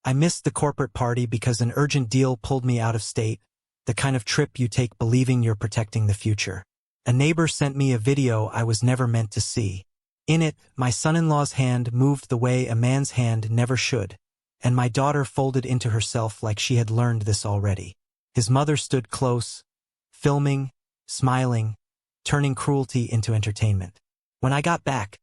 I missed the corporate party because an urgent deal pulled me out of state, the kind of trip you take believing you're protecting the future. A neighbor sent me a video I was never meant to see. In it, my son-in-law's hand moved the way a man's hand never should, and my daughter folded into herself like she had learned this already. His mother stood close, filming, smiling, turning cruelty into entertainment. When I got back,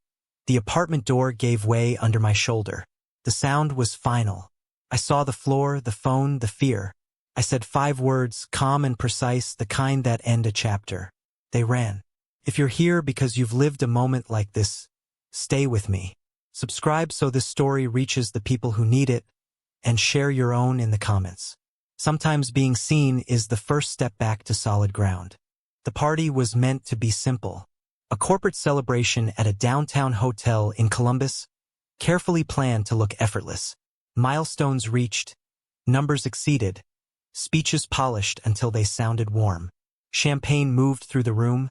the apartment door gave way under my shoulder. The sound was final. I saw the floor, the phone, the fear. I said 5 words, calm and precise, the kind that end a chapter. They ran. If you're here because you've lived a moment like this, stay with me. Subscribe so this story reaches the people who need it, and share your own in the comments. Sometimes being seen is the first step back to solid ground. The party was meant to be simple. A corporate celebration at a downtown hotel in Columbus, carefully planned to look effortless. Milestones reached, numbers exceeded, speeches polished until they sounded warm. Champagne moved through the room,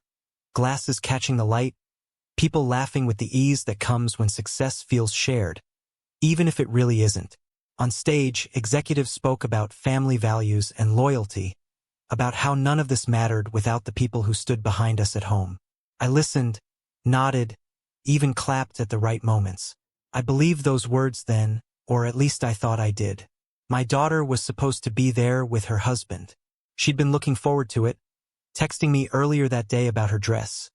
glasses catching the light, people laughing with the ease that comes when success feels shared, even if it really isn't. On stage, executives spoke about family values and loyalty, about how none of this mattered without the people who stood behind us at home. I listened, nodded, even clapped at the right moments. I believed those words then, or at least I thought I did. My daughter was supposed to be there with her husband. She'd been looking forward to it, texting me earlier that day about her dress,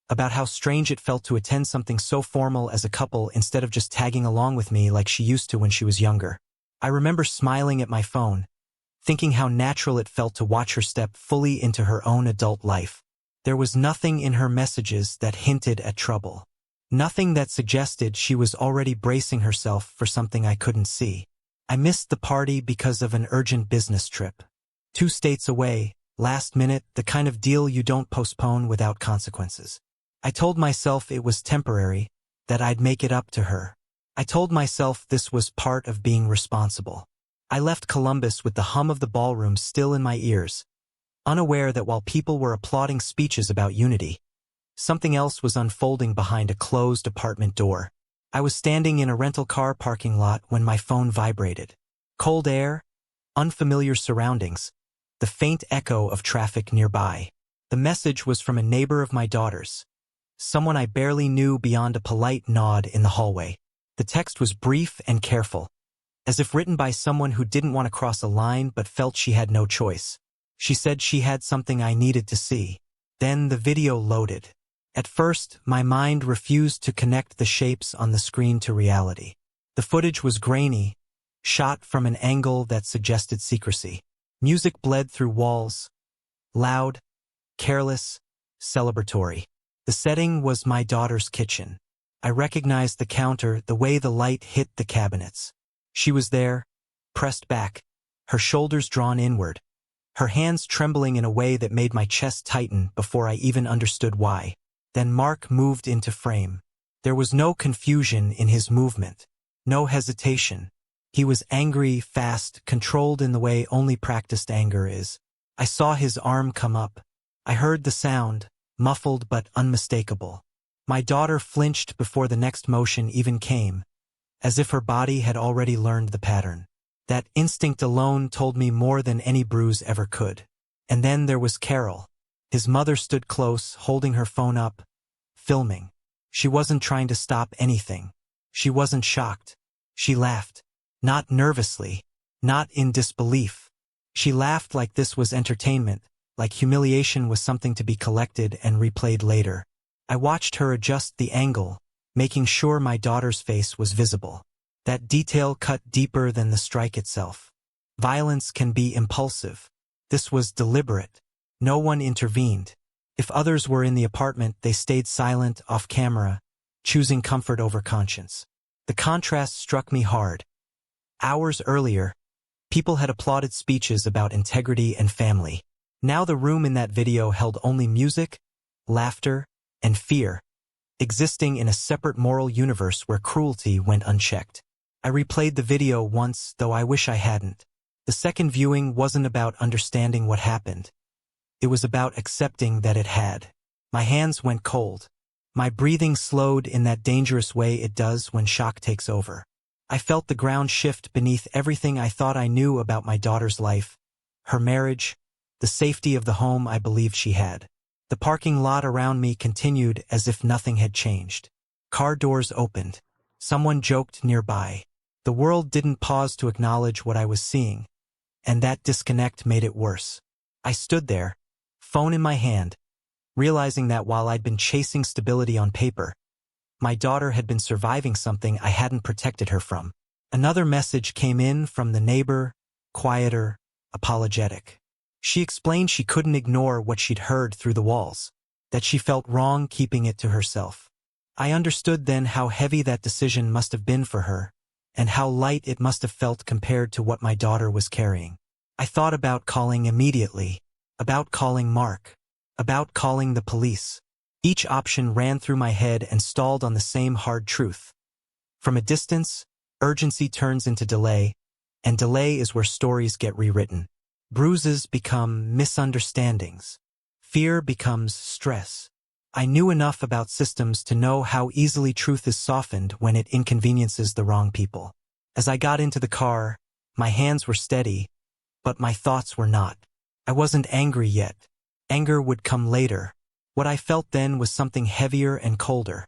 about how strange it felt to attend something so formal as a couple instead of just tagging along with me like she used to when she was younger. I remember smiling at my phone, thinking how natural it felt to watch her step fully into her own adult life. There was nothing in her messages that hinted at trouble. Nothing that suggested she was already bracing herself for something I couldn't see. I missed the party because of an urgent business trip. 2 states away, last minute, the kind of deal you don't postpone without consequences. I told myself it was temporary, that I'd make it up to her. I told myself this was part of being responsible. I left Columbus with the hum of the ballroom still in my ears, unaware that while people were applauding speeches about unity, something else was unfolding behind a closed apartment door. I was standing in a rental car parking lot when my phone vibrated. Cold air, unfamiliar surroundings, the faint echo of traffic nearby. The message was from a neighbor of my daughter's, someone I barely knew beyond a polite nod in the hallway. The text was brief and careful, as if written by someone who didn't want to cross a line but felt she had no choice. She said she had something I needed to see. Then the video loaded. At first, my mind refused to connect the shapes on the screen to reality. The footage was grainy, shot from an angle that suggested secrecy. Music bled through walls, loud, careless, celebratory. The setting was my daughter's kitchen. I recognized the counter, the way the light hit the cabinets. She was there, pressed back, her shoulders drawn inward, her hands trembling in a way that made my chest tighten before I even understood why. Then Mark moved into frame. There was no confusion in his movement, no hesitation. He was angry, fast, controlled in the way only practiced anger is. I saw his arm come up. I heard the sound, muffled but unmistakable. My daughter flinched before the next motion even came, as if her body had already learned the pattern. That instinct alone told me more than any bruise ever could. And then there was Carol. His mother stood close, holding her phone up, filming. She wasn't trying to stop anything. She wasn't shocked. She laughed. Not nervously, not in disbelief. She laughed like this was entertainment, like humiliation was something to be collected and replayed later. I watched her adjust the angle, making sure my daughter's face was visible. That detail cut deeper than the strike itself. Violence can be impulsive. This was deliberate. No one intervened. If others were in the apartment, they stayed silent, off camera, choosing comfort over conscience. The contrast struck me hard. Hours earlier, people had applauded speeches about integrity and family. Now the room in that video held only music, laughter, and fear, existing in a separate moral universe where cruelty went unchecked. I replayed the video once, though I wish I hadn't. The second viewing wasn't about understanding what happened. It was about accepting that it had. My hands went cold. My breathing slowed in that dangerous way it does when shock takes over. I felt the ground shift beneath everything I thought I knew about my daughter's life, her marriage, the safety of the home I believed she had. The parking lot around me continued as if nothing had changed. Car doors opened. Someone joked nearby. The world didn't pause to acknowledge what I was seeing, and that disconnect made it worse. I stood there, phone in my hand, realizing that while I'd been chasing stability on paper, my daughter had been surviving something I hadn't protected her from. Another message came in from the neighbor, quieter, apologetic. She explained she couldn't ignore what she'd heard through the walls, that she felt wrong keeping it to herself. I understood then how heavy that decision must have been for her, and how light it must have felt compared to what my daughter was carrying. I thought about calling immediately, about calling Mark, about calling the police. Each option ran through my head and stalled on the same hard truth. From a distance, urgency turns into delay, and delay is where stories get rewritten. Bruises become misunderstandings. Fear becomes stress. I knew enough about systems to know how easily truth is softened when it inconveniences the wrong people. As I got into the car, my hands were steady, but my thoughts were not. I wasn't angry yet. Anger would come later. What I felt then was something heavier and colder.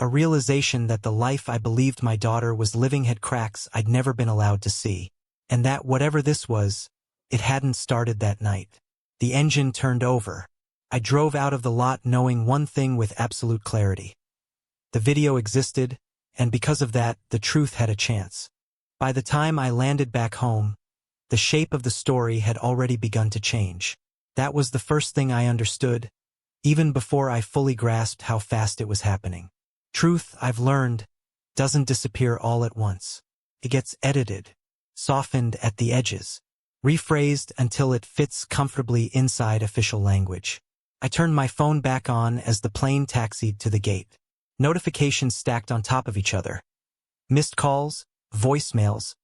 A realization that the life I believed my daughter was living had cracks I'd never been allowed to see. And that whatever this was, it hadn't started that night. The engine turned over. I drove out of the lot knowing one thing with absolute clarity. The video existed, and because of that, the truth had a chance. By the time I landed back home, the shape of the story had already begun to change. That was the first thing I understood, even before I fully grasped how fast it was happening. Truth, I've learned, doesn't disappear all at once. It gets edited, softened at the edges, rephrased until it fits comfortably inside official language. I turned my phone back on as the plane taxied to the gate. Notifications stacked on top of each other. Missed calls, voicemails,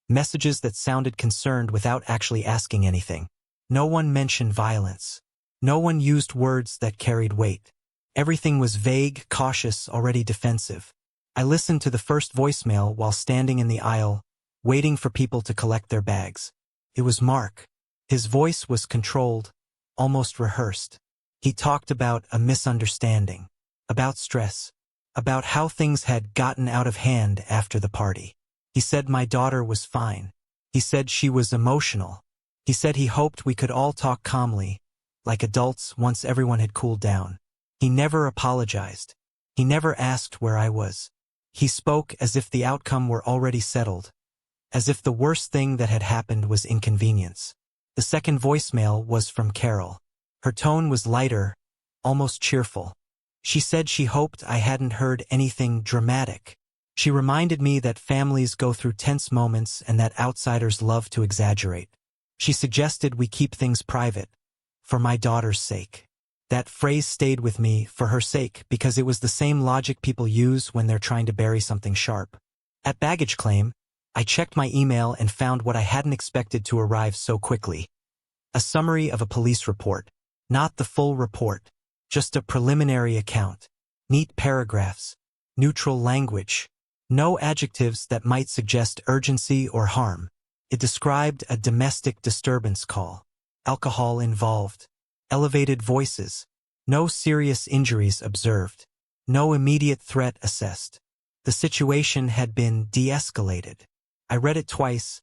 messages that sounded concerned without actually asking anything. No one mentioned violence. No one used words that carried weight. Everything was vague, cautious, already defensive. I listened to the first voicemail while standing in the aisle, waiting for people to collect their bags. It was Mark. His voice was controlled, almost rehearsed. He talked about a misunderstanding, about stress, about how things had gotten out of hand after the party. He said my daughter was fine. He said she was emotional. He said he hoped we could all talk calmly, like adults once everyone had cooled down. He never apologized. He never asked where I was. He spoke as if the outcome were already settled, as if the worst thing that had happened was inconvenience. The second voicemail was from Carol. Her tone was lighter, almost cheerful. She said she hoped I hadn't heard anything dramatic. She reminded me that families go through tense moments and that outsiders love to exaggerate. She suggested we keep things private, for my daughter's sake. That phrase stayed with me, for her sake, because it was the same logic people use when they're trying to bury something sharp. At baggage claim, I checked my email and found what I hadn't expected to arrive so quickly. A summary of a police report. Not the full report, just a preliminary account. Neat paragraphs, neutral language, no adjectives that might suggest urgency or harm. It described a domestic disturbance call. Alcohol involved. Elevated voices. No serious injuries observed. No immediate threat assessed. The situation had been de-escalated. I read it twice,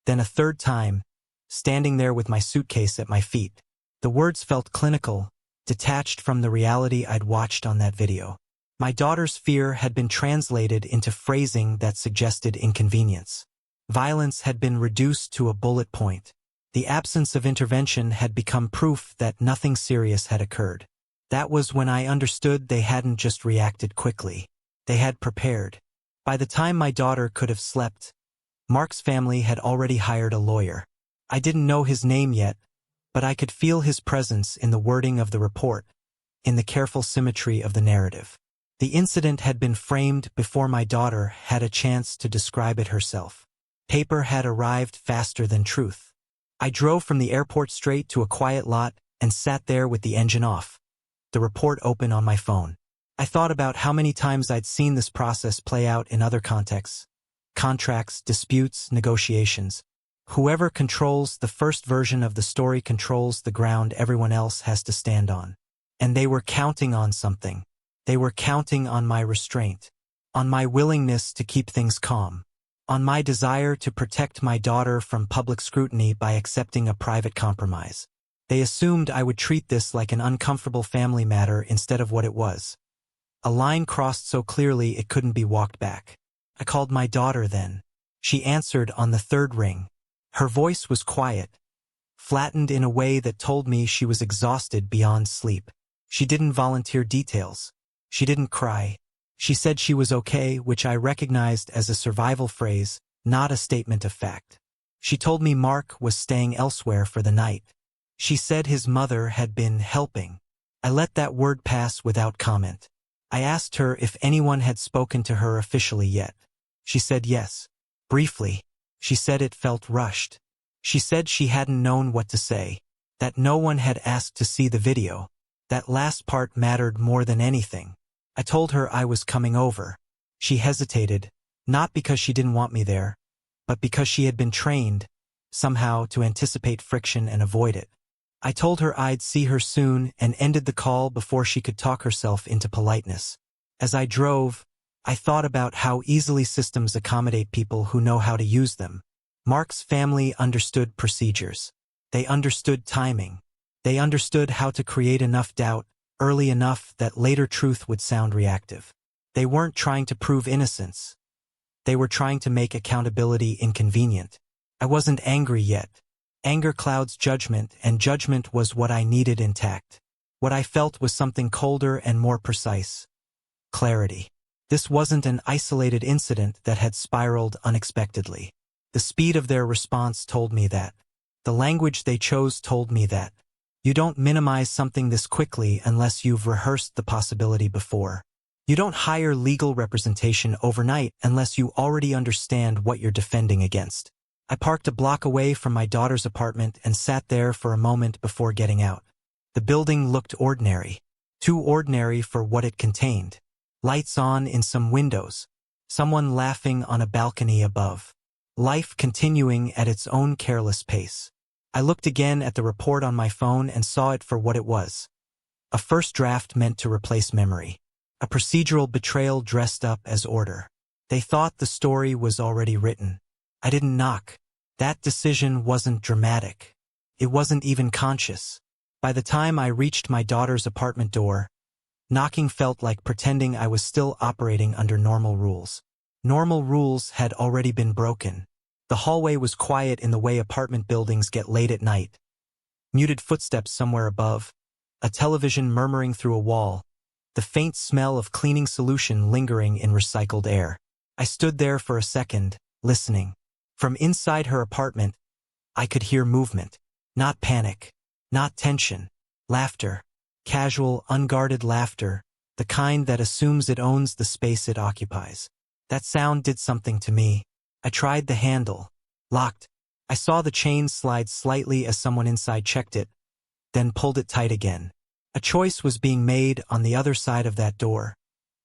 then a third time, standing there with my suitcase at my feet. The words felt clinical, detached from the reality I'd watched on that video. My daughter's fear had been translated into phrasing that suggested inconvenience. Violence had been reduced to a bullet point. The absence of intervention had become proof that nothing serious had occurred. That was when I understood they hadn't just reacted quickly. They had prepared. By the time my daughter could have slept, Mark's family had already hired a lawyer. I didn't know his name yet, but I could feel his presence in the wording of the report, in the careful symmetry of the narrative. The incident had been framed before my daughter had a chance to describe it herself. Paper had arrived faster than truth. I drove from the airport straight to a quiet lot and sat there with the engine off, the report open on my phone. I thought about how many times I'd seen this process play out in other contexts. contracts, disputes, negotiations. Whoever controls the first version of the story controls the ground everyone else has to stand on. And they were counting on something. They were counting on my restraint, on my willingness to keep things calm, on my desire to protect my daughter from public scrutiny by accepting a private compromise. They assumed I would treat this like an uncomfortable family matter instead of what it was. A line crossed so clearly it couldn't be walked back. I called my daughter then. She answered on the third ring. Her voice was quiet, flattened in a way that told me she was exhausted beyond sleep. She didn't volunteer details. She didn't cry. She said she was okay, which I recognized as a survival phrase, not a statement of fact. She told me Mark was staying elsewhere for the night. She said his mother had been helping. I let that word pass without comment. I asked her if anyone had spoken to her officially yet. She said yes. Briefly. She said it felt rushed. She said she hadn't known what to say, that no one had asked to see the video. That last part mattered more than anything. I told her I was coming over. She hesitated, not because she didn't want me there, but because she had been trained, somehow, to anticipate friction and avoid it. I told her I'd see her soon and ended the call before she could talk herself into politeness. As I drove, I thought about how easily systems accommodate people who know how to use them. Mark's family understood procedures. They understood timing. They understood how to create enough doubt, early enough that later truth would sound reactive. They weren't trying to prove innocence. They were trying to make accountability inconvenient. I wasn't angry yet. Anger clouds judgment, and judgment was what I needed intact. What I felt was something colder and more precise. Clarity. This wasn't an isolated incident that had spiraled unexpectedly. The speed of their response told me that. The language they chose told me that. You don't minimize something this quickly unless you've rehearsed the possibility before. You don't hire legal representation overnight unless you already understand what you're defending against. I parked a block away from my daughter's apartment and sat there for a moment before getting out. The building looked ordinary. Too ordinary for what it contained. Lights on in some windows. Someone laughing on a balcony above. Life continuing at its own careless pace. I looked again at the report on my phone and saw it for what it was. A first draft meant to replace memory. A procedural betrayal dressed up as order. They thought the story was already written. I didn't knock. That decision wasn't dramatic. It wasn't even conscious. By the time I reached my daughter's apartment door, knocking felt like pretending I was still operating under normal rules. Normal rules had already been broken. The hallway was quiet in the way apartment buildings get late at night. Muted footsteps somewhere above, a television murmuring through a wall, the faint smell of cleaning solution lingering in recycled air. I stood there for a second, listening. From inside her apartment, I could hear movement. Not panic, not tension. Laughter. Casual, unguarded laughter, the kind that assumes it owns the space it occupies. That sound did something to me. I tried the handle. Locked. I saw the chain slide slightly as someone inside checked it, then pulled it tight again. A choice was being made on the other side of that door,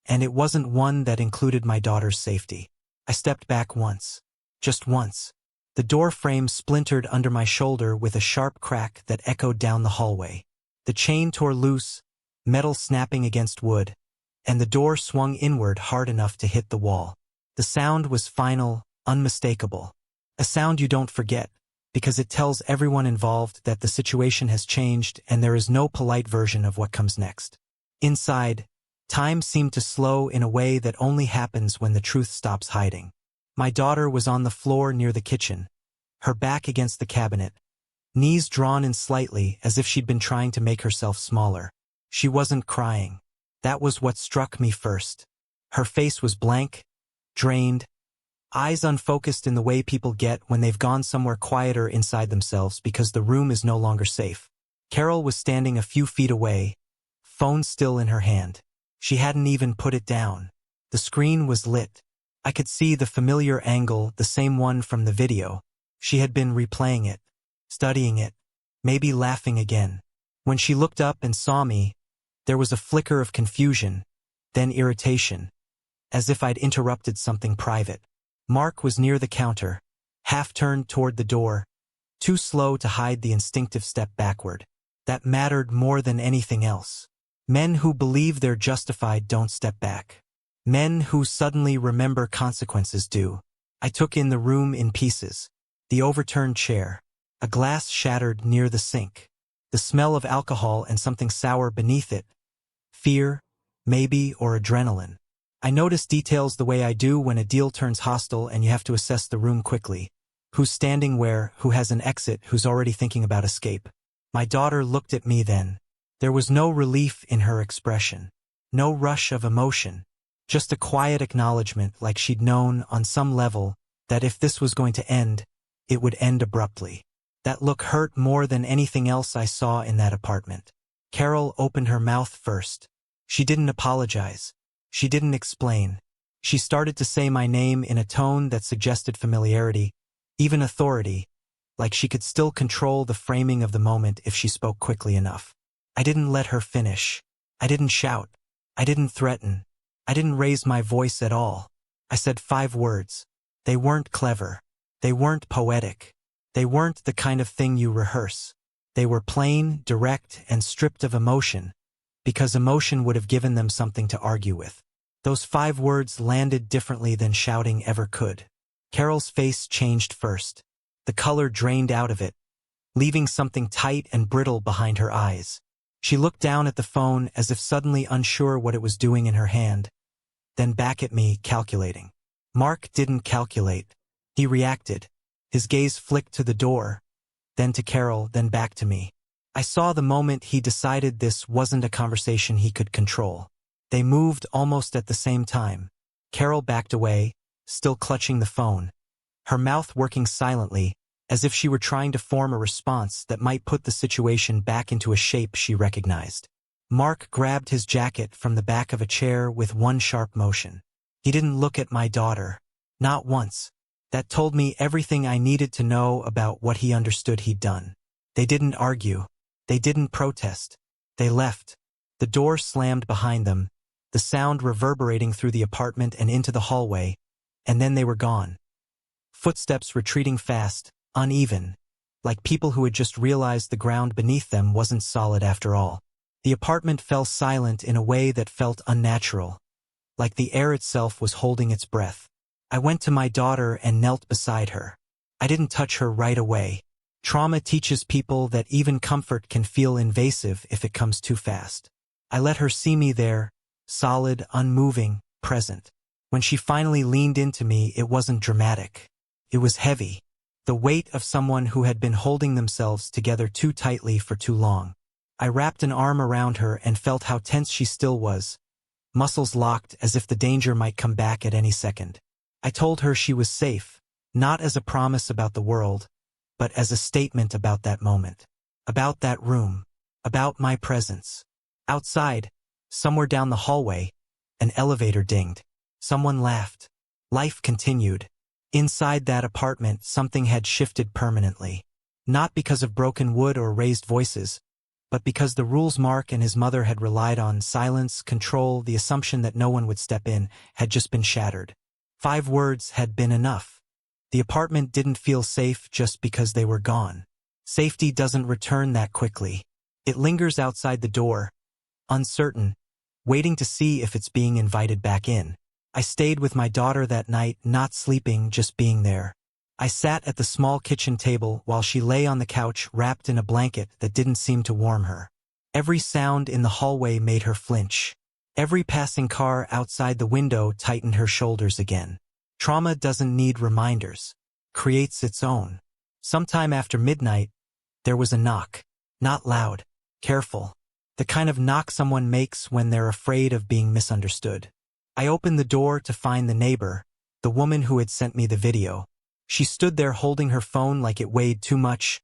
and it wasn't one that included my daughter's safety. I stepped back once. Just once. The door frame splintered under my shoulder with a sharp crack that echoed down the hallway. The chain tore loose, metal snapping against wood, and the door swung inward hard enough to hit the wall. The sound was final, unmistakable. A sound you don't forget, because it tells everyone involved that the situation has changed and there is no polite version of what comes next. Inside, time seemed to slow in a way that only happens when the truth stops hiding. My daughter was on the floor near the kitchen, her back against the cabinet, knees drawn in slightly as if she'd been trying to make herself smaller. She wasn't crying. That was what struck me first. Her face was blank, drained, eyes unfocused in the way people get when they've gone somewhere quieter inside themselves because the room is no longer safe. Carol was standing a few feet away, phone still in her hand. She hadn't even put it down. The screen was lit. I could see the familiar angle, the same one from the video. She had been replaying it, studying it, maybe laughing again. When she looked up and saw me, there was a flicker of confusion, then irritation, as if I'd interrupted something private. Mark was near the counter, half turned toward the door, too slow to hide the instinctive step backward. That mattered more than anything else. Men who believe they're justified don't step back. Men who suddenly remember consequences do. I took in the room in pieces. The overturned chair, a glass shattered near the sink, the smell of alcohol and something sour beneath it. Fear, maybe, or adrenaline. I notice details the way I do when a deal turns hostile and you have to assess the room quickly. Who's standing where, who has an exit, who's already thinking about escape. My daughter looked at me then. There was no relief in her expression. No rush of emotion. Just a quiet acknowledgement, like she'd known, on some level, that if this was going to end, it would end abruptly. That look hurt more than anything else I saw in that apartment. Carol opened her mouth first. She didn't apologize. She didn't explain. She started to say my name in a tone that suggested familiarity, even authority, like she could still control the framing of the moment if she spoke quickly enough. I didn't let her finish. I didn't shout. I didn't threaten. I didn't raise my voice at all. I said 5 words. They weren't clever. They weren't poetic. They weren't the kind of thing you rehearse. They were plain, direct, and stripped of emotion, because emotion would have given them something to argue with. Those 5 words landed differently than shouting ever could. Carol's face changed first. The color drained out of it, leaving something tight and brittle behind her eyes. She looked down at the phone as if suddenly unsure what it was doing in her hand, then back at me, calculating. Mark didn't calculate. He reacted. His gaze flicked to the door, then to Carol, then back to me. I saw the moment he decided this wasn't a conversation he could control. They moved almost at the same time. Carol backed away, still clutching the phone, her mouth working silently, as if she were trying to form a response that might put the situation back into a shape she recognized. Mark grabbed his jacket from the back of a chair with one sharp motion. He didn't look at my daughter. Not once. That told me everything I needed to know about what he understood he'd done. They didn't argue. They didn't protest. They left. The door slammed behind them, the sound reverberating through the apartment and into the hallway, and then they were gone. Footsteps retreating fast, uneven, like people who had just realized the ground beneath them wasn't solid after all. The apartment fell silent in a way that felt unnatural, like the air itself was holding its breath. I went to my daughter and knelt beside her. I didn't touch her right away. Trauma teaches people that even comfort can feel invasive if it comes too fast. I let her see me there, solid, unmoving, present. When she finally leaned into me, it wasn't dramatic. It was heavy. The weight of someone who had been holding themselves together too tightly for too long. I wrapped an arm around her and felt how tense she still was, muscles locked as if the danger might come back at any second. I told her she was safe, not as a promise about the world, but as a statement about that moment, about that room, about my presence. Outside, somewhere down the hallway, an elevator dinged. Someone laughed. Life continued. Inside that apartment, something had shifted permanently. Not because of broken wood or raised voices, but because the rules Mark and his mother had relied on, silence, control, the assumption that no one would step in, had just been shattered. 5 words had been enough. The apartment didn't feel safe just because they were gone. Safety doesn't return that quickly. It lingers outside the door, uncertain, waiting to see if it's being invited back in. I stayed with my daughter that night, not sleeping, just being there. I sat at the small kitchen table while she lay on the couch wrapped in a blanket that didn't seem to warm her. Every sound in the hallway made her flinch. Every passing car outside the window tightened her shoulders again. Trauma doesn't need reminders. Creates its own. Sometime after midnight, there was a knock. Not loud. Careful. The kind of knock someone makes when they're afraid of being misunderstood. I opened the door to find the neighbor, the woman who had sent me the video. She stood there holding her phone like it weighed too much,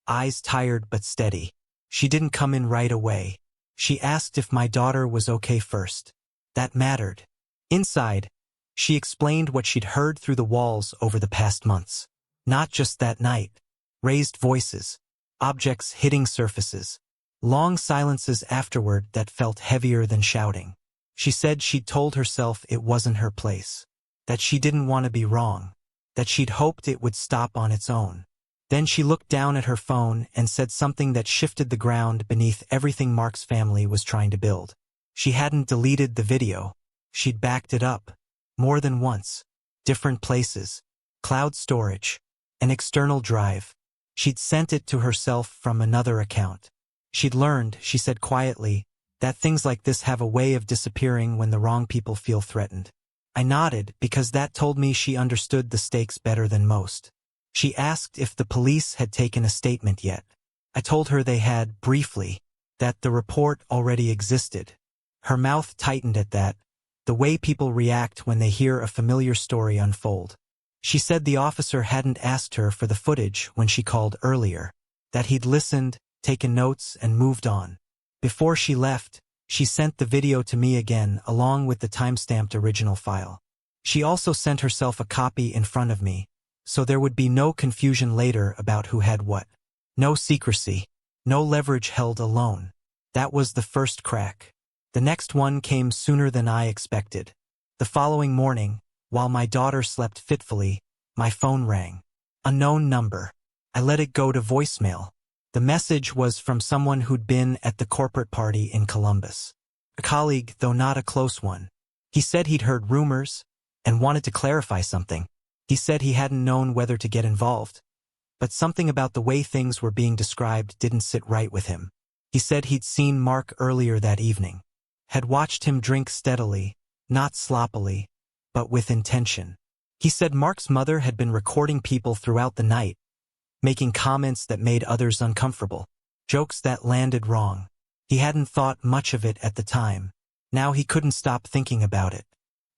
eyes tired but steady. She didn't come in right away. She asked if my daughter was okay first. That mattered. Inside, she explained what she'd heard through the walls over the past months. Not just that night. Raised voices, objects hitting surfaces, long silences afterward that felt heavier than shouting. She said she'd told herself it wasn't her place. that she didn't want to be wrong, that she'd hoped it would stop on its own. Then she looked down at her phone and said something that shifted the ground beneath everything Mark's family was trying to build. She hadn't deleted the video. She'd backed it up. More than once. Different places. Cloud storage. An external drive. She'd sent it to herself from another account. She'd learned, she said quietly, that things like this have a way of disappearing when the wrong people feel threatened. I nodded because that told me she understood the stakes better than most. She asked if the police had taken a statement yet. I told her they had, briefly, that the report already existed. Her mouth tightened at that, the way people react when they hear a familiar story unfold. She said the officer hadn't asked her for the footage when she called earlier, that he'd listened, taken notes, and moved on. Before she left, she sent the video to me again along with the time-stamped original file. She also sent herself a copy in front of me, so there would be no confusion later about who had what. No secrecy. No leverage held alone. That was the first crack. The next one came sooner than I expected. The following morning, while my daughter slept fitfully, my phone rang. Unknown number. I let it go to voicemail. The message was from someone who'd been at the corporate party in Columbus. A colleague, though not a close one. He said he'd heard rumors and wanted to clarify something. He said he hadn't known whether to get involved, but something about the way things were being described didn't sit right with him. He said he'd seen Mark earlier that evening, had watched him drink steadily, not sloppily, but with intention. He said Mark's mother had been recording people throughout the night, making comments that made others uncomfortable, jokes that landed wrong. He hadn't thought much of it at the time. Now he couldn't stop thinking about it.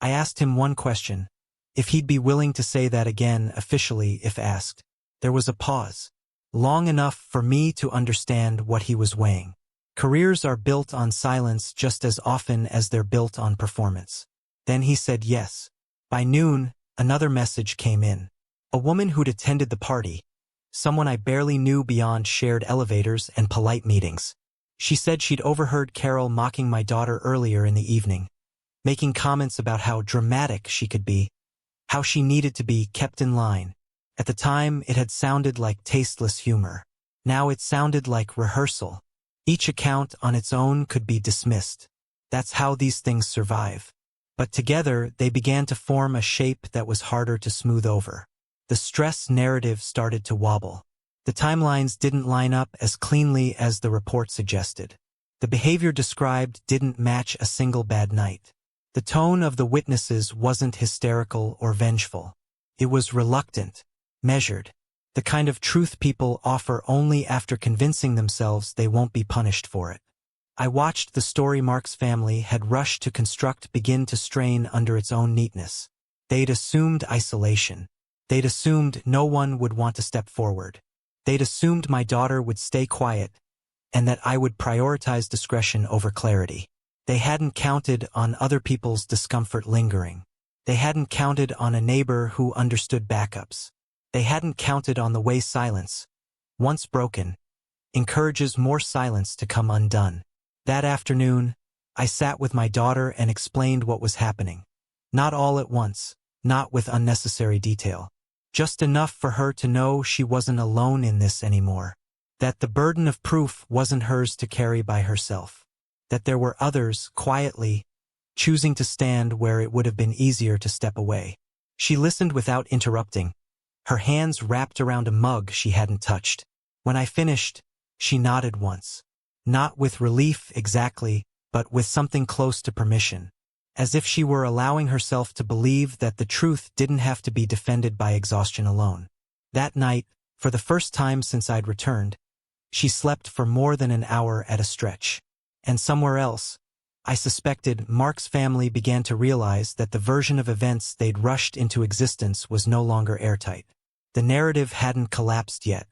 I asked him one question, if he'd be willing to say that again officially if asked. There was a pause, long enough for me to understand what he was weighing. Careers are built on silence just as often as they're built on performance. Then he said yes. By noon, another message came in. A woman who'd attended the party, someone I barely knew beyond shared elevators and polite meetings. She said she'd overheard Carol mocking my daughter earlier in the evening, making comments about how dramatic she could be, how she needed to be kept in line. At the time, it had sounded like tasteless humor. Now it sounded like rehearsal. Each account on its own could be dismissed. That's how these things survive. But together, they began to form a shape that was harder to smooth over. The stress narrative started to wobble. The timelines didn't line up as cleanly as the report suggested. The behavior described didn't match a single bad night. The tone of the witnesses wasn't hysterical or vengeful. It was reluctant, measured, the kind of truth people offer only after convincing themselves they won't be punished for it. I watched the story Mark's family had rushed to construct begin to strain under its own neatness. They'd assumed isolation. They'd assumed no one would want to step forward. They'd assumed my daughter would stay quiet, and that I would prioritize discretion over clarity. They hadn't counted on other people's discomfort lingering. They hadn't counted on a neighbor who understood backups. They hadn't counted on the way silence, once broken, encourages more silence to come undone. That afternoon, I sat with my daughter and explained what was happening. Not all at once, not with unnecessary detail. Just enough for her to know she wasn't alone in this anymore. That the burden of proof wasn't hers to carry by herself. That there were others, quietly, choosing to stand where it would have been easier to step away. She listened without interrupting, her hands wrapped around a mug she hadn't touched. When I finished, she nodded once. Not with relief exactly, but with something close to permission. As if she were allowing herself to believe that the truth didn't have to be defended by exhaustion alone. That night, for the first time since I'd returned, she slept for more than an hour at a stretch. And somewhere else, I suspected Mark's family began to realize that the version of events they'd rushed into existence was no longer airtight. The narrative hadn't collapsed yet,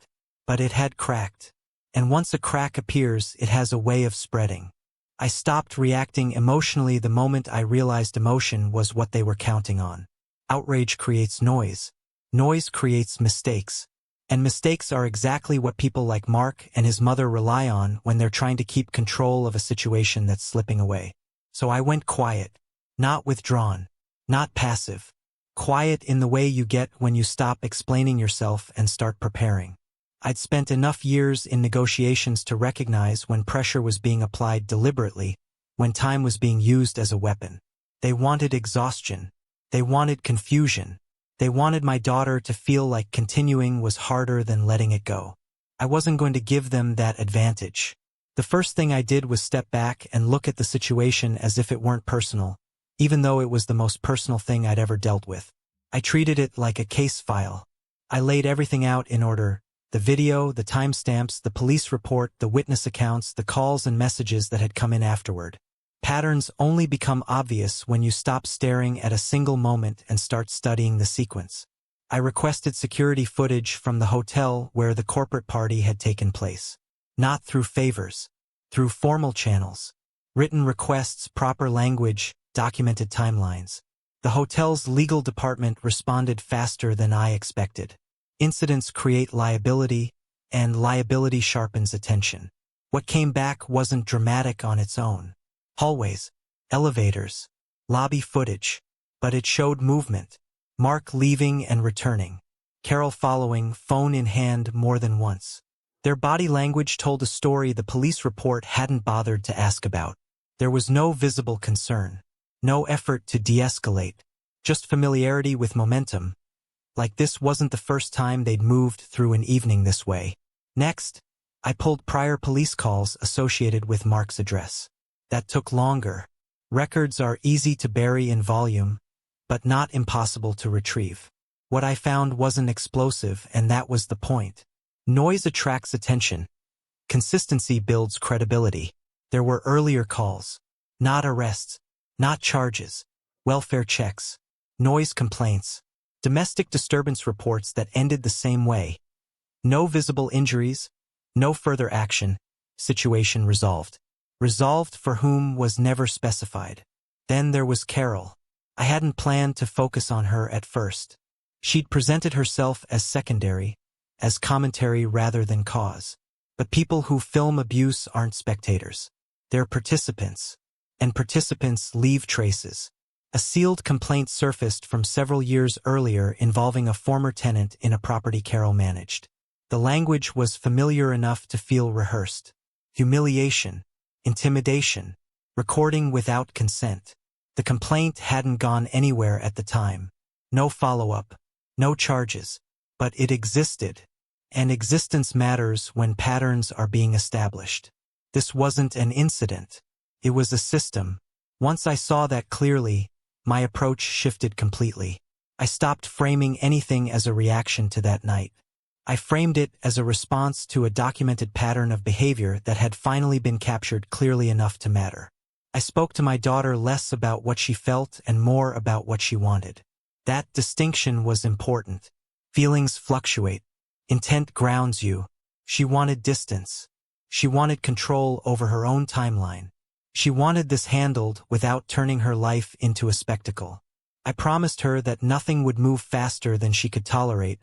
but it had cracked. And once a crack appears, it has a way of spreading. I stopped reacting emotionally the moment I realized emotion was what they were counting on. Outrage creates noise. Noise creates mistakes. And mistakes are exactly what people like Mark and his mother rely on when they're trying to keep control of a situation that's slipping away. So I went quiet, not withdrawn, not passive, Quiet in the way you get when you stop explaining yourself and start preparing. I'd spent enough years in negotiations to recognize when pressure was being applied deliberately, when time was being used as a weapon. They wanted exhaustion. They wanted confusion. They wanted my daughter to feel like continuing was harder than letting it go. I wasn't going to give them that advantage. The first thing I did was step back and look at the situation as if it weren't personal, even though it was the most personal thing I'd ever dealt with. I treated it like a case file. I laid everything out in order: the video, the timestamps, the police report, the witness accounts, the calls and messages that had come in afterward. Patterns only become obvious when you stop staring at a single moment and start studying the sequence. I requested security footage from the hotel where the corporate party had taken place. Not through favors, through formal channels. Written requests, proper language, documented timelines. The hotel's legal department responded faster than I expected. Incidents create liability, and liability sharpens attention. What came back wasn't dramatic on its own. Hallways, elevators, lobby footage, but it showed movement. Mark leaving and returning. Carol following, phone in hand more than once. Their body language told a story the police report hadn't bothered to ask about. There was no visible concern. No effort to de-escalate. Just familiarity with momentum. Like this wasn't the first time they'd moved through an evening this way. Next, I pulled prior police calls associated with Mark's address. That took longer. Records are easy to bury in volume, but not impossible to retrieve. What I found wasn't explosive, and that was the point. Noise attracts attention. Consistency builds credibility. There were earlier calls. Not arrests. Not charges. Welfare checks. Noise complaints. Domestic disturbance reports that ended the same way. No visible injuries. No further action. Situation resolved. Resolved for whom was never specified. Then there was Carol. I hadn't planned to focus on her at first. She'd presented herself as secondary, as commentary rather than cause. But people who film abuse aren't spectators. They're participants. And participants leave traces. A sealed complaint surfaced from several years earlier involving a former tenant in a property Carol managed. The language was familiar enough to feel rehearsed. Humiliation. Intimidation. Recording without consent. The complaint hadn't gone anywhere at the time. No follow-up. No charges. But it existed. And existence matters when patterns are being established. This wasn't an incident. It was a system. Once I saw that clearly, my approach shifted completely. I stopped framing anything as a reaction to that night. I framed it as a response to a documented pattern of behavior that had finally been captured clearly enough to matter. I spoke to my daughter less about what she felt and more about what she wanted. That distinction was important. Feelings fluctuate. Intent grounds you. She wanted distance. She wanted control over her own timeline. She wanted this handled without turning her life into a spectacle. I promised her that nothing would move faster than she could tolerate,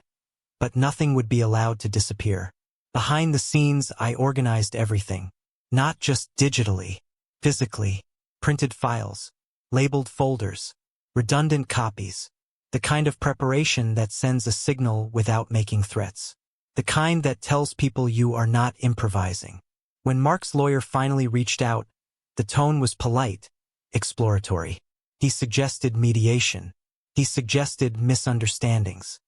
but nothing would be allowed to disappear. Behind the scenes, I organized everything. Not just digitally, physically. Printed files, labeled folders, redundant copies. The kind of preparation that sends a signal without making threats. The kind that tells people you are not improvising. When Mark's lawyer finally reached out, the tone was polite, exploratory. He suggested mediation. He suggested misunderstandings.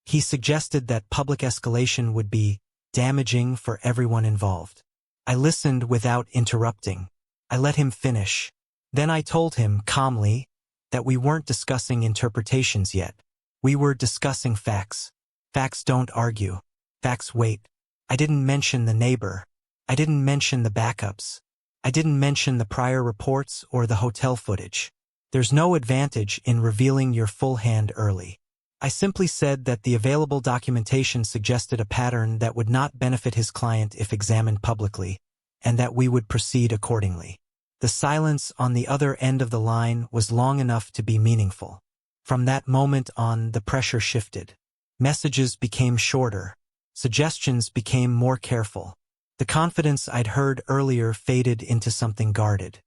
He suggested that public escalation would be damaging for everyone involved. I listened without interrupting. I let him finish. Then I told him, calmly, that we weren't discussing interpretations yet. We were discussing facts. Facts don't argue. Facts wait. I didn't mention the neighbor. I didn't mention the backups. I didn't mention the prior reports or the hotel footage. There's no advantage in revealing your full hand early. I simply said that the available documentation suggested a pattern that would not benefit his client if examined publicly, and that we would proceed accordingly. The silence on the other end of the line was long enough to be meaningful. From that moment on, the pressure shifted. Messages became shorter. Suggestions became more careful. The confidence I'd heard earlier faded into something guarded.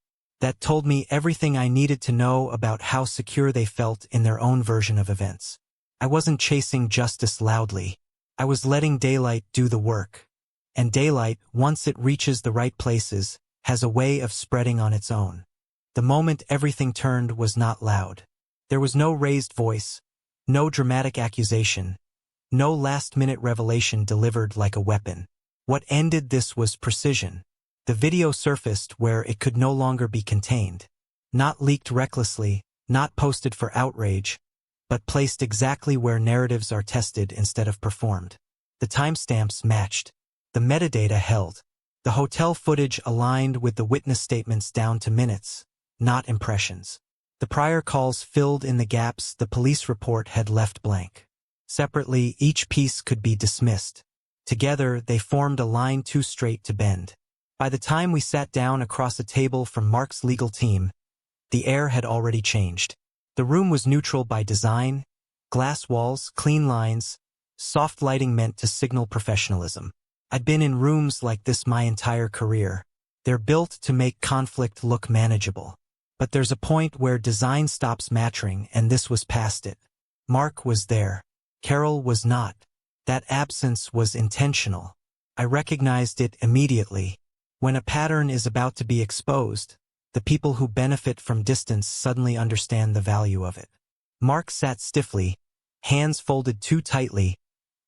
that told me everything I needed to know about how secure they felt in their own version of events. I wasn't chasing justice loudly. I was letting daylight do the work. And daylight, once it reaches the right places, has a way of spreading on its own. The moment everything turned was not loud. There was no raised voice, no dramatic accusation, no last-minute revelation delivered like a weapon. What ended this was precision. The video surfaced where it could no longer be contained. Not leaked recklessly, not posted for outrage, but placed exactly where narratives are tested instead of performed. The timestamps matched. The metadata held. The hotel footage aligned with the witness statements down to minutes, not impressions. The prior calls filled in the gaps the police report had left blank. Separately, each piece could be dismissed. Together, they formed a line too straight to bend. By the time we sat down across a table from Mark's legal team, the air had already changed. The room was neutral by design, glass walls, clean lines, soft lighting meant to signal professionalism. I'd been in rooms like this my entire career. They're built to make conflict look manageable. But there's a point where design stops mattering, and this was past it. Mark was there. Carol was not. That absence was intentional. I recognized it immediately. When a pattern is about to be exposed, the people who benefit from distance suddenly understand the value of it. Mark sat stiffly, hands folded too tightly,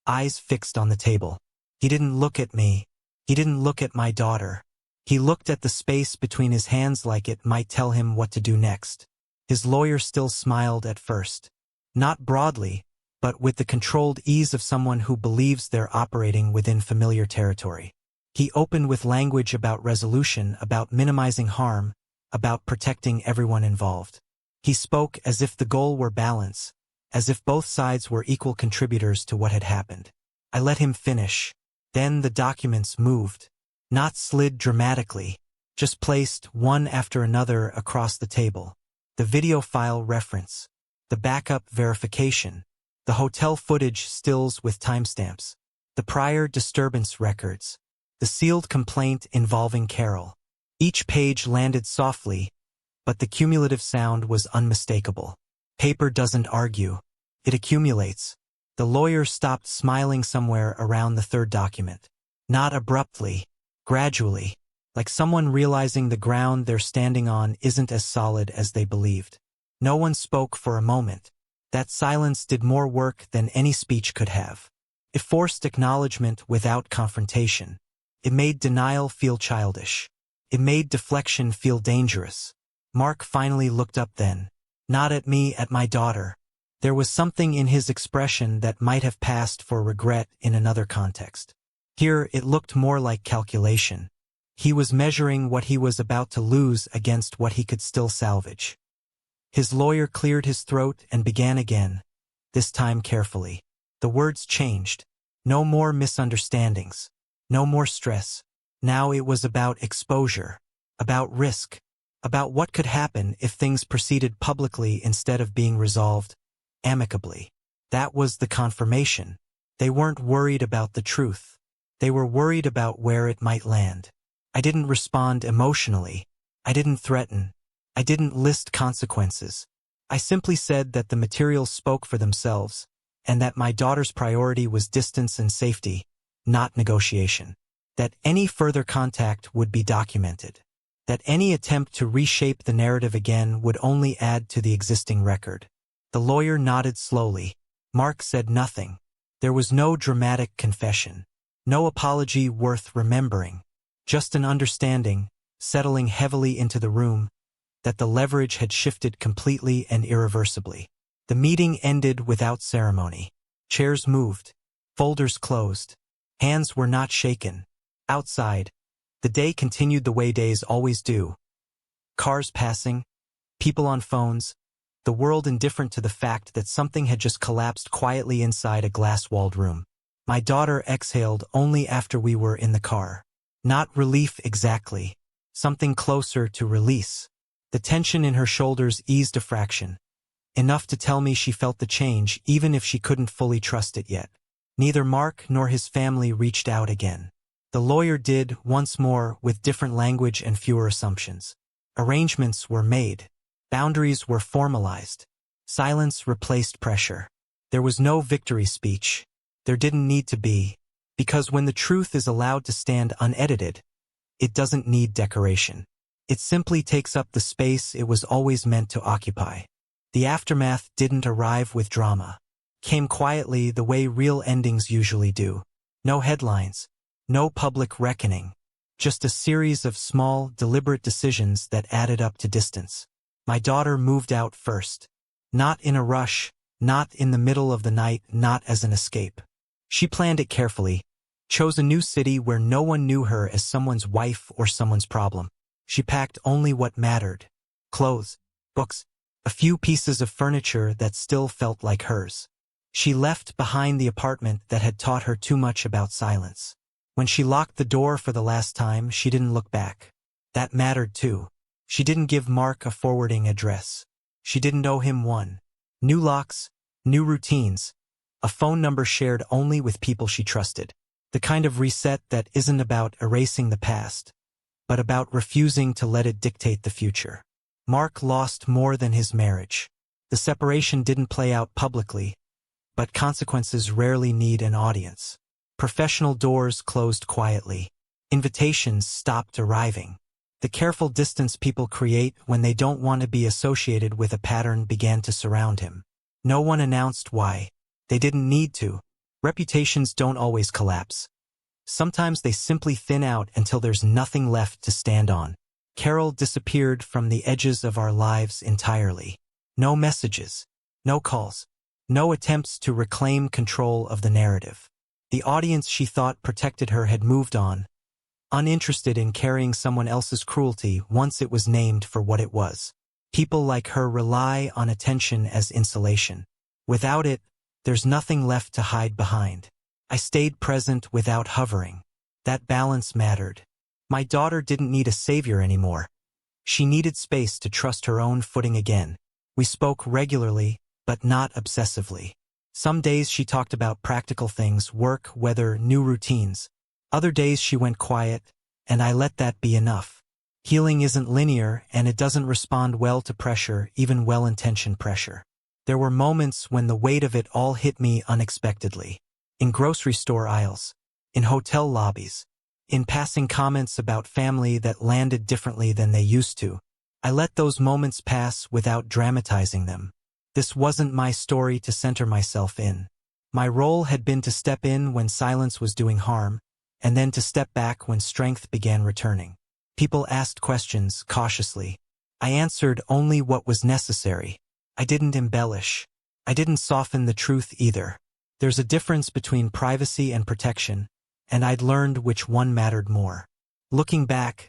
eyes fixed on the table. He didn't look at me. He didn't look at my daughter. He looked at the space between his hands like it might tell him what to do next. His lawyer still smiled at first. Not broadly, but with the controlled ease of someone who believes they're operating within familiar territory. He opened with language about resolution, about minimizing harm, about protecting everyone involved. He spoke as if the goal were balance, as if both sides were equal contributors to what had happened. I let him finish. Then the documents moved. Not slid dramatically, just placed one after another across the table. The video file reference, the backup verification, the hotel footage stills with timestamps, the prior disturbance records, the sealed complaint involving Carol. Each page landed softly, but the cumulative sound was unmistakable. Paper doesn't argue. It accumulates. The lawyer stopped smiling somewhere around the third document. Not abruptly, gradually, like someone realizing the ground they're standing on isn't as solid as they believed. No one spoke for a moment. That silence did more work than any speech could have. It forced acknowledgement without confrontation. It made denial feel childish. It made deflection feel dangerous. Mark finally looked up then. Not at me, at my daughter. There was something in his expression that might have passed for regret in another context. Here it looked more like calculation. He was measuring what he was about to lose against what he could still salvage. His lawyer cleared his throat and began again, this time carefully. The words changed. No more misunderstandings. No more stress. Now it was about exposure, about risk, about what could happen if things proceeded publicly instead of being resolved amicably. That was the confirmation. They weren't worried about the truth. They were worried about where it might land. I didn't respond emotionally. I didn't threaten. I didn't list consequences. I simply said that the materials spoke for themselves, and that my daughter's priority was distance and safety, not negotiation. That any further contact would be documented. That any attempt to reshape the narrative again would only add to the existing record. The lawyer nodded slowly. Mark said nothing. There was no dramatic confession. No apology worth remembering. Just an understanding, settling heavily into the room, that the leverage had shifted completely and irreversibly. The meeting ended without ceremony. Chairs moved. Folders closed. Hands were not shaken. Outside, the day continued the way days always do. Cars passing, people on phones, the world indifferent to the fact that something had just collapsed quietly inside a glass-walled room. My daughter exhaled only after we were in the car. Not relief exactly. Something closer to release. The tension in her shoulders eased a fraction. Enough to tell me she felt the change even if she couldn't fully trust it yet. Neither Mark nor his family reached out again. The lawyer did, once more, with different language and fewer assumptions. Arrangements were made. Boundaries were formalized. Silence replaced pressure. There was no victory speech. There didn't need to be, because when the truth is allowed to stand unedited, it doesn't need decoration. It simply takes up the space it was always meant to occupy. The aftermath didn't arrive with drama. Came quietly the way real endings usually do. No headlines. No public reckoning. Just a series of small, deliberate decisions that added up to distance. My daughter moved out first. Not in a rush, not in the middle of the night, not as an escape. She planned it carefully, chose a new city where no one knew her as someone's wife or someone's problem. She packed only what mattered. Clothes, books, a few pieces of furniture that still felt like hers. She left behind the apartment that had taught her too much about silence. When she locked the door for the last time, she didn't look back. That mattered too. She didn't give Mark a forwarding address. She didn't owe him one. New locks, new routines, a phone number shared only with people she trusted. The kind of reset that isn't about erasing the past, but about refusing to let it dictate the future. Mark lost more than his marriage. The separation didn't play out publicly, but consequences rarely need an audience. Professional doors closed quietly. Invitations stopped arriving. The careful distance people create when they don't want to be associated with a pattern began to surround him. No one announced why. They didn't need to. Reputations don't always collapse. Sometimes they simply thin out until there's nothing left to stand on. Carol disappeared from the edges of our lives entirely. No messages, no calls, no attempts to reclaim control of the narrative. The audience she thought protected her had moved on, uninterested in carrying someone else's cruelty once it was named for what it was. People like her rely on attention as insulation. Without it, there's nothing left to hide behind. I stayed present without hovering. That balance mattered. My daughter didn't need a savior anymore. She needed space to trust her own footing again. We spoke regularly, but not obsessively. Some days she talked about practical things, work, weather, new routines. Other days she went quiet, and I let that be enough. Healing isn't linear, and it doesn't respond well to pressure, even well-intentioned pressure. There were moments when the weight of it all hit me unexpectedly. In grocery store aisles, in hotel lobbies, in passing comments about family that landed differently than they used to. I let those moments pass without dramatizing them. This wasn't my story to center myself in. My role had been to step in when silence was doing harm, and then to step back when strength began returning. People asked questions cautiously. I answered only what was necessary. I didn't embellish. I didn't soften the truth either. There's a difference between privacy and protection, and I'd learned which one mattered more. Looking back,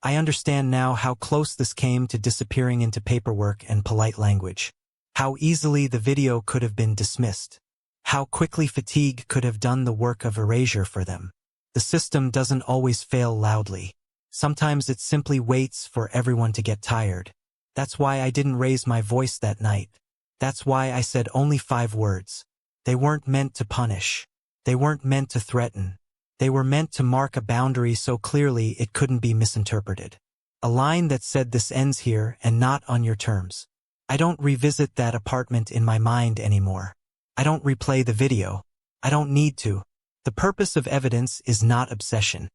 I understand now how close this came to disappearing into paperwork and polite language. How easily the video could have been dismissed. How quickly fatigue could have done the work of erasure for them. The system doesn't always fail loudly. Sometimes it simply waits for everyone to get tired. That's why I didn't raise my voice that night. That's why I said only 5 words. They weren't meant to punish. They weren't meant to threaten. They were meant to mark a boundary so clearly it couldn't be misinterpreted. A line that said this ends here and not on your terms. I don't revisit that apartment in my mind anymore. I don't replay the video. I don't need to. The purpose of evidence is not obsession.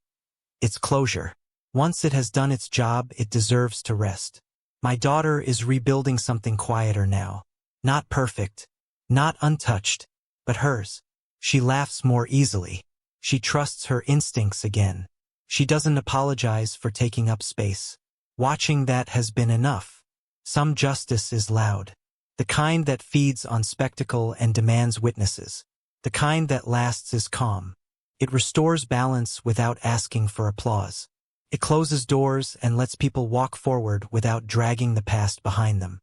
It's closure. Once it has done its job, it deserves to rest. My daughter is rebuilding something quieter now. Not perfect. Not untouched. But hers. She laughs more easily. She trusts her instincts again. She doesn't apologize for taking up space. Watching that has been enough. Some justice is loud. The kind that feeds on spectacle and demands witnesses. The kind that lasts is calm. It restores balance without asking for applause. It closes doors and lets people walk forward without dragging the past behind them.